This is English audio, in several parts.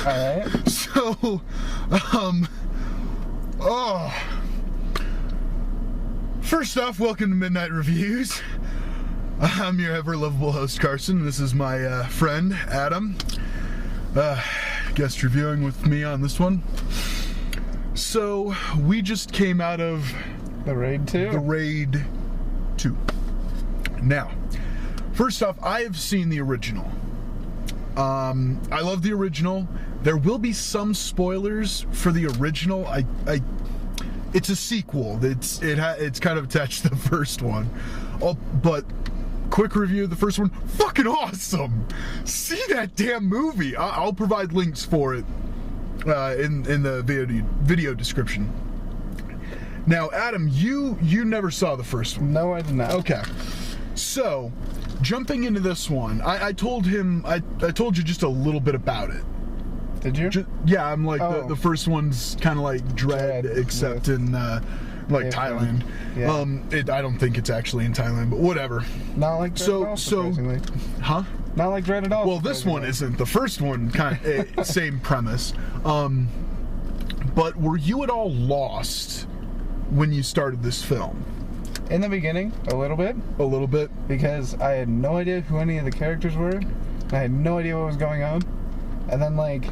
right. So, first off, welcome to Midnight Reviews. I'm your ever-lovable host, Carson. This is my friend, Adam. Guest reviewing with me on this one. So, we just came out of... The Raid 2? The Raid 2. Now, first off, I have seen the original. I love the original. There will be some spoilers for the original. It's a sequel. It's kind of attached to the first one. But quick review of the first one. Fucking awesome! See that damn movie. I'll provide links for it in the video description. Now, Adam, you never saw the first one. No, I did not. Okay. So, jumping into this one, I told him, I told you just a little bit about it. Did you? Yeah, I'm like, the first one's kind of like Dread except in, like, Thailand. Yeah. I don't think it's actually in Thailand, but whatever. Not like Dread at all, surprisingly. Huh? Not like Dread at all. Well, this one isn't. The first one, kind of, same premise. But were you at all lost when you started this film? In the beginning, a little bit. A little bit? Because I had no idea who any of the characters were. And I had no idea what was going on. And then, like...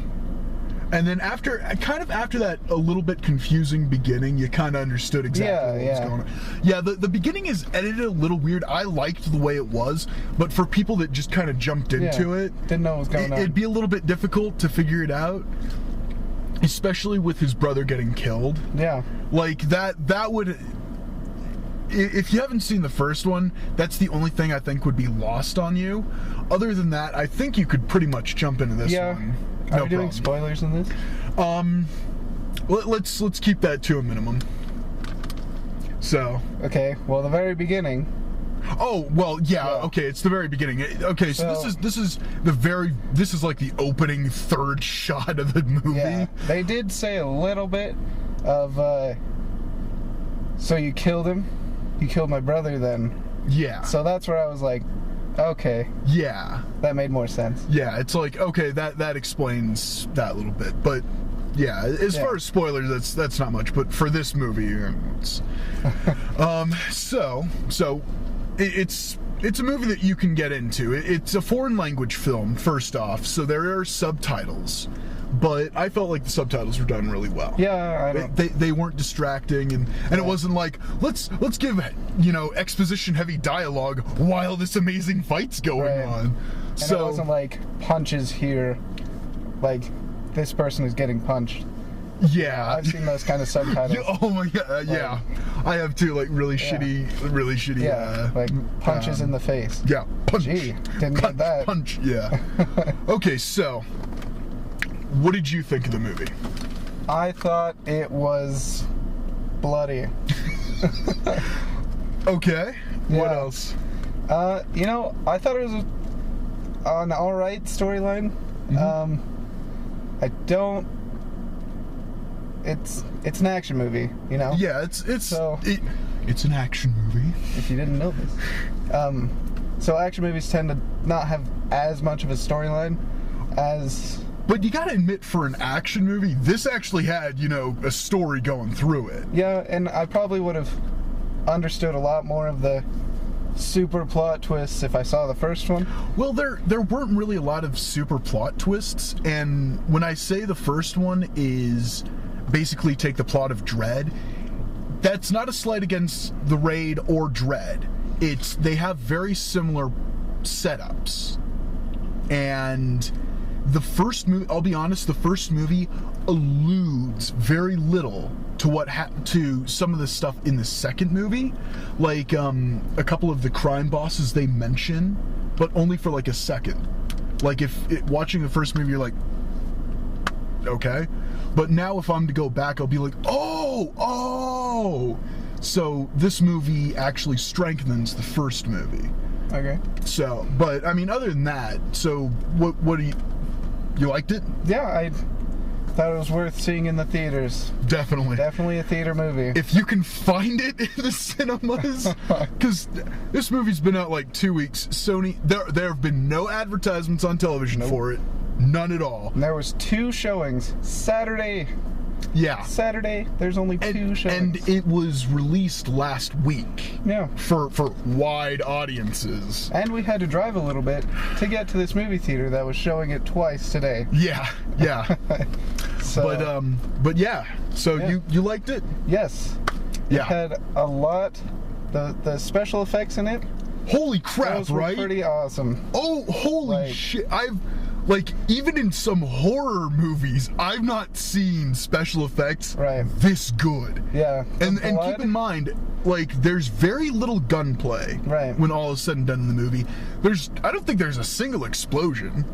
And then after that a little bit confusing beginning, you kind of understood exactly what was going on. Yeah, the beginning is edited a little weird. I liked the way it was, but for people that just kind of jumped into it... Didn't know what was going on. It'd be a little bit difficult to figure it out. Especially with his brother getting killed. Yeah. Like, that would... If you haven't seen the first one, that's the only thing I think would be lost on you. Other than that, I think you could pretty much jump into this one. Yeah. Are we doing spoilers in this? Let's keep that to a minimum. So. Okay. Well, the very beginning. Oh well, yeah. Okay, it's the very beginning. Okay, so this is like the opening third shot of the movie. Yeah. They did say a little bit of. So you killed him. You killed my brother then. Yeah. So that's where I was like, okay. Yeah. That made more sense. Yeah, it's like, okay, that explains that little bit. But yeah, as far as spoilers, that's not much. But for this movie, it's it's a movie that you can get into. It's a foreign language film, first off, so there are subtitles. But I felt like the subtitles were done really well. Yeah, they weren't distracting, and it wasn't like let's give exposition heavy dialogue while this amazing fight's going on. And so it wasn't like punches here, like this person is getting punched. Yeah, I've seen those kind of subtitles. Oh my god, yeah, I have too. Like really shitty. Yeah, like punches in the face. Yeah, punch. Gee, didn't get that. Punch. Yeah. Okay, so. What did you think of the movie? I thought it was bloody. Okay. What else? I thought it was an alright storyline. Mm-hmm. It's an action movie, you know? Yeah, it's an action movie. If you didn't know this. So action movies tend to not have as much of a storyline as... But you gotta admit, for an action movie, this actually had, a story going through it. Yeah, and I probably would have understood a lot more of the super plot twists if I saw the first one. Well, there weren't really a lot of super plot twists, and when I say the first one is basically take the plot of Dread, that's not a slight against The Raid or Dread. They have very similar setups. And the first movie, I'll be honest, the first movie alludes very little to what happened to some of the stuff in the second movie. Like, a couple of the crime bosses they mention, but only for like a second. Like, watching the first movie, you're like, okay. But now if I'm to go back, I'll be like, oh! So this movie actually strengthens the first movie. Okay. So, but, I mean, other than that, so, what do you liked it? Yeah, I thought it was worth seeing in the theaters. Definitely. Definitely a theater movie. If you can find it in the cinemas, because this movie's been out like 2 weeks. Sony, there have been no advertisements on television for it. None at all. And there was 2 showings. Saturday, there's only 2 showings. And it was released last week. Yeah. For wide audiences. And we had to drive a little bit to get to this movie theater that was showing it twice today. Yeah. So, but yeah. So yeah. you liked it? Yes. Yeah. It had a lot. The special effects in it. Holy crap! Those were right? pretty awesome. Oh, holy shit! Even in some horror movies, I've not seen special effects this good. Yeah. And keep in mind, there's very little gunplay. Right. When all is said and done in the movie, I don't think there's a single explosion.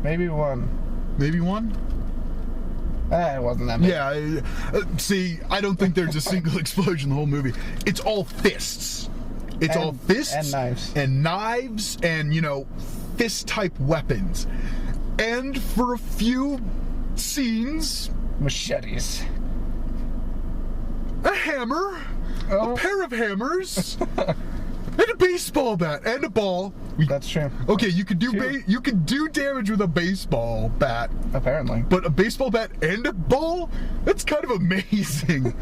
Maybe one. Maybe one? It wasn't that big. Yeah. See, I don't think there's a single explosion in the whole movie. It's all fists. It's all fists and knives. And knives and, fist-type weapons. And for a few scenes... machetes. A hammer. A pair of hammers. And a baseball bat. And a ball. That's true. Okay, you could do damage with a baseball bat. Apparently. But a baseball bat and a ball? That's kind of amazing.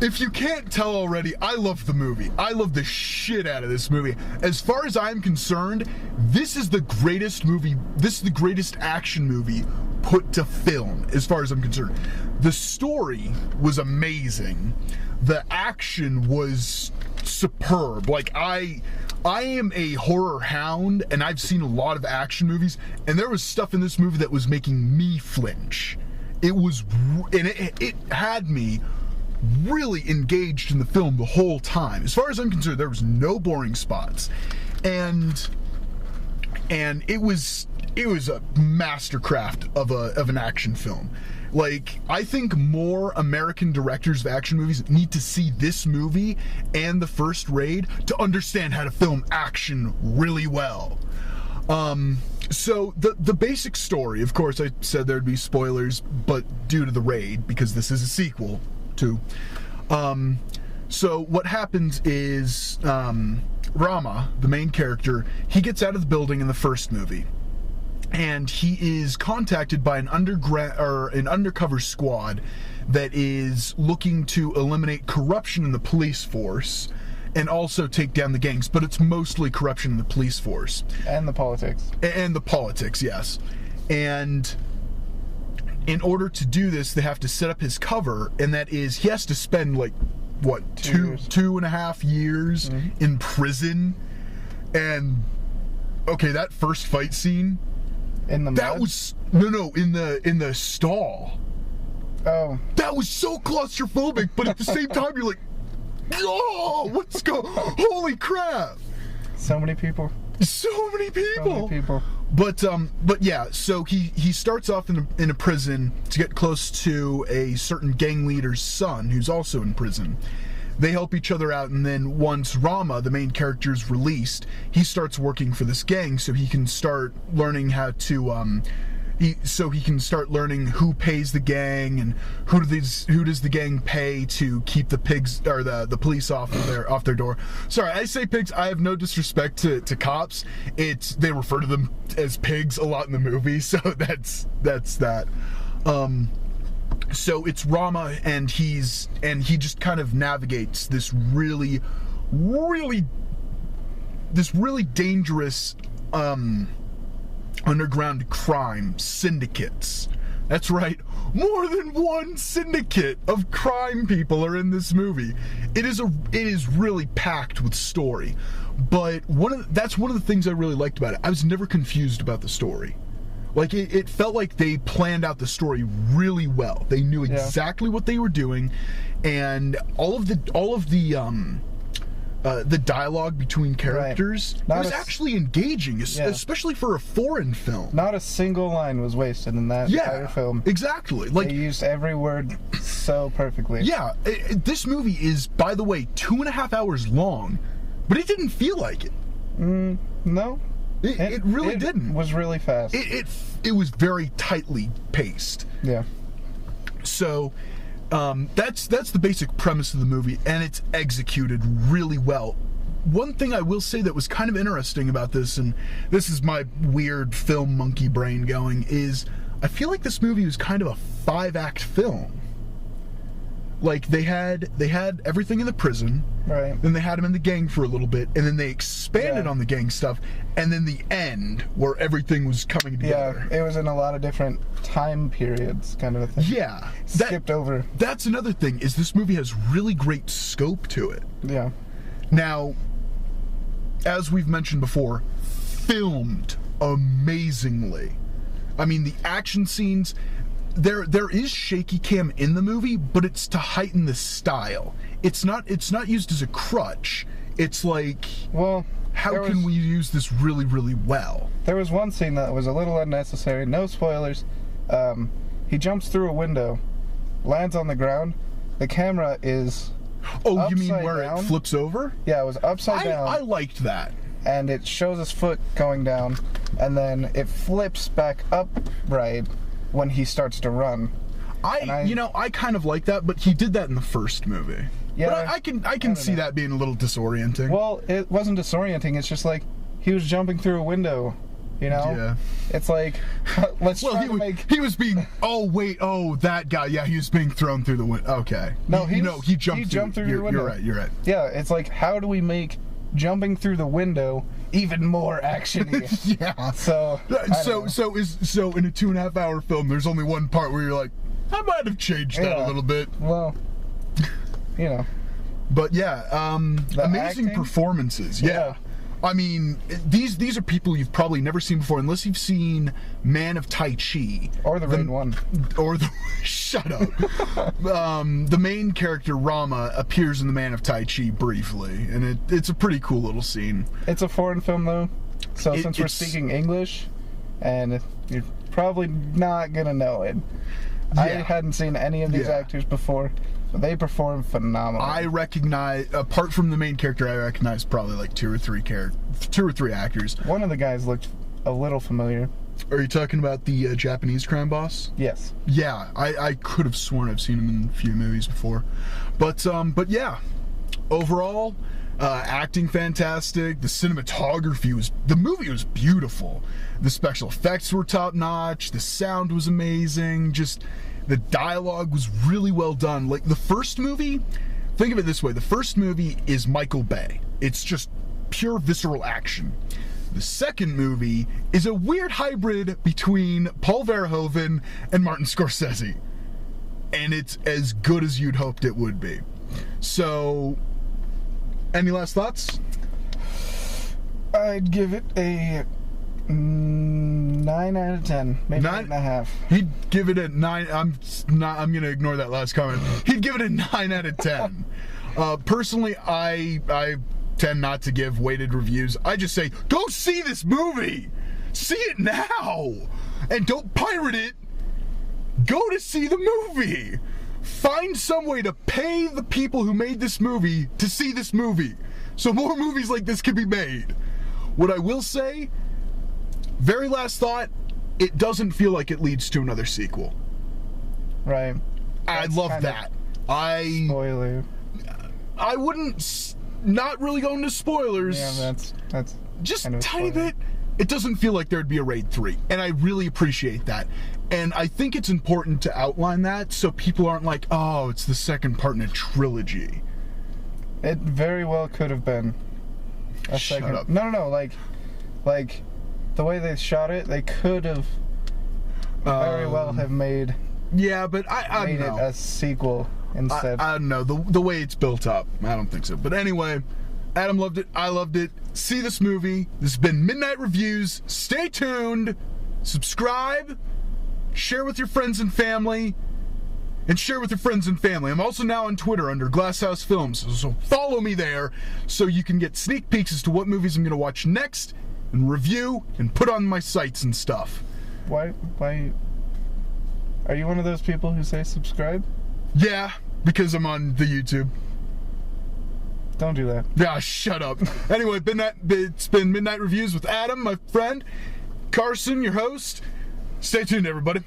If you can't tell already, I love the movie. I love the shit out of this movie. As far as I'm concerned, this is the greatest movie, this is the greatest action movie put to film, as far as I'm concerned. The story was amazing. The action was superb. I am a horror hound, and I've seen a lot of action movies, and there was stuff in this movie that was making me flinch. It had me really engaged in the film the whole time. As far as I'm concerned, there was no boring spots, and it was a mastercraft of an action film. I think more American directors of action movies need to see this movie and The First Raid to understand how to film action really well. So the basic story, of course, I said there'd be spoilers, but due to The Raid, because this is a sequel to. So what happens is Rama, the main character, he gets out of the building in the first movie. And he is contacted by an undercover squad that is looking to eliminate corruption in the police force and also take down the gangs, but it's mostly corruption in the police force. And the politics. And the politics, yes. And in order to do this, they have to set up his cover, and that is, he has to spend, 2.5 years in prison. And, okay, that first fight scene... In the mud? That was in the stall. Oh. That was so claustrophobic, but at the same time you're like, oh, holy crap. So many people. But yeah, so he starts off in a prison to get close to a certain gang leader's son who's also in prison. They help each other out, and then once Rama, the main character, is released, he starts working for this gang so he can start learning how to he can start learning who pays the gang and who does the gang pay to keep the pigs or the police off their door. Sorry, I say pigs. I have no disrespect to cops. They refer to them as pigs a lot in the movie, so that's that. So it's Rama, and he just kind of navigates this really dangerous underground crime syndicates. That's right, more than one syndicate of crime people are in this movie. It is really packed with story, but that's one of the things I really liked about it. I was never confused about the story. It felt like they planned out the story really well. They knew exactly what they were doing, and all of the dialogue between characters was actually engaging, especially for a foreign film. Not a single line was wasted in that entire film. Exactly. They used every word so perfectly. Yeah, this movie is, by the way, 2.5 hours long, but it didn't feel like it. No. It really didn't. It was really fast. It was very tightly paced. Yeah. So, that's the basic premise of the movie, and it's executed really well. one thing I will say that was kind of interesting about this, and this is my weird film monkey brain going, is I feel like this movie was kind of a 5-act film. Like, they had everything in the prison, right? Then they had him in the gang for a little bit, and then they expanded on the gang stuff, and then the end where everything was coming together. Yeah, it was in a lot of different time periods, kind of a thing. Yeah, skipped over. That's another thing, is this movie has really great scope to it. Yeah. Now, as we've mentioned before, filmed amazingly. I mean, the action scenes, there is shaky cam in the movie, but it's to heighten the style. It's not used as a crutch. It's like, well, how can we use this really, really well? There was one scene that was a little unnecessary. No spoilers. He jumps through a window, lands on the ground. The camera is you mean where it flips over? Yeah, it was upside down. I liked that. And it shows his foot going down, and then it flips back upright when he starts to run. I kind of like that, but he did that in the first movie. Yeah, but I can see that being a little disorienting. Well, it wasn't disorienting. It's just like he was jumping through a window. You know? Yeah. It's like, let's try to make... He was being... that guy. Yeah, he was being thrown through the window. Okay. No, he jumped through the window. You're right. Yeah, it's like, how do we make jumping through the window even more action-y? Yeah. So in a 2.5 hour film, there's only one part where you're like, I might have changed that a little bit. Well, you know. But yeah, amazing acting? Performances. Yeah. I mean, these are people you've probably never seen before, unless you've seen Man of Tai Chi. Or the Raid 1. Or the... Shut up. The main character, Rama, appears in the Man of Tai Chi briefly, and it's a pretty cool little scene. It's a foreign film, though, so since we're speaking English, and you're probably not going to know it. Yeah. I hadn't seen any of these actors before. They perform phenomenally. I recognize, apart from the main character, I recognize probably like two or three actors. One of the guys looked a little familiar. Are you talking about the Japanese crime boss? Yes. Yeah, I could have sworn I've seen him in a few movies before. But yeah, overall, acting fantastic. The cinematography the movie was beautiful. The special effects were top notch. The sound was amazing. Just the dialogue was really well done. Like the first movie, think of it this way: the first movie is Michael Bay. It's just pure visceral action. The second movie is a weird hybrid between Paul Verhoeven and Martin Scorsese. And it's as good as you'd hoped it would be. So, any last thoughts? I'd give it a 9 out of 10, maybe 9.5. He'd give it a 9. I'm going to ignore that last comment. He'd give it a 9 out of 10. Personally, I tend not to give weighted reviews. I just say, go see this movie. See it now, and don't pirate it. Go to see the movie. Find some way to pay the people who made this movie to see this movie, so more movies like this can be made. What I will say, very last thought, it doesn't feel like it leads to another sequel. Right. I love that. Spoiler. I wouldn't, not really go into spoilers. Yeah, that's just a tiny bit. It doesn't feel like there'd be a Raid 3, and I really appreciate that. And I think it's important to outline that so people aren't like, oh, it's the second part in a trilogy. It very well could have been a Shut second. up. No, like the way they shot it, they could have very well have made. Yeah, but I made don't know. It a sequel instead. I don't know the way it's built up. I don't think so. But anyway, Adam loved it. I loved it. See this movie. This has been Midnight Reviews. Stay tuned. Subscribe. Share with your friends and family. And share with your friends and family. I'm also now on Twitter under Glasshouse Films. So follow me there so you can get sneak peeks as to what movies I'm going to watch next and review and put on my sites and stuff. Why? Are you one of those people who say subscribe? Yeah, because I'm on the YouTube. Don't do that. Yeah, shut up. Anyway, it's been Midnight Reviews with Adam, my friend. Carson, your host. Stay tuned, everybody.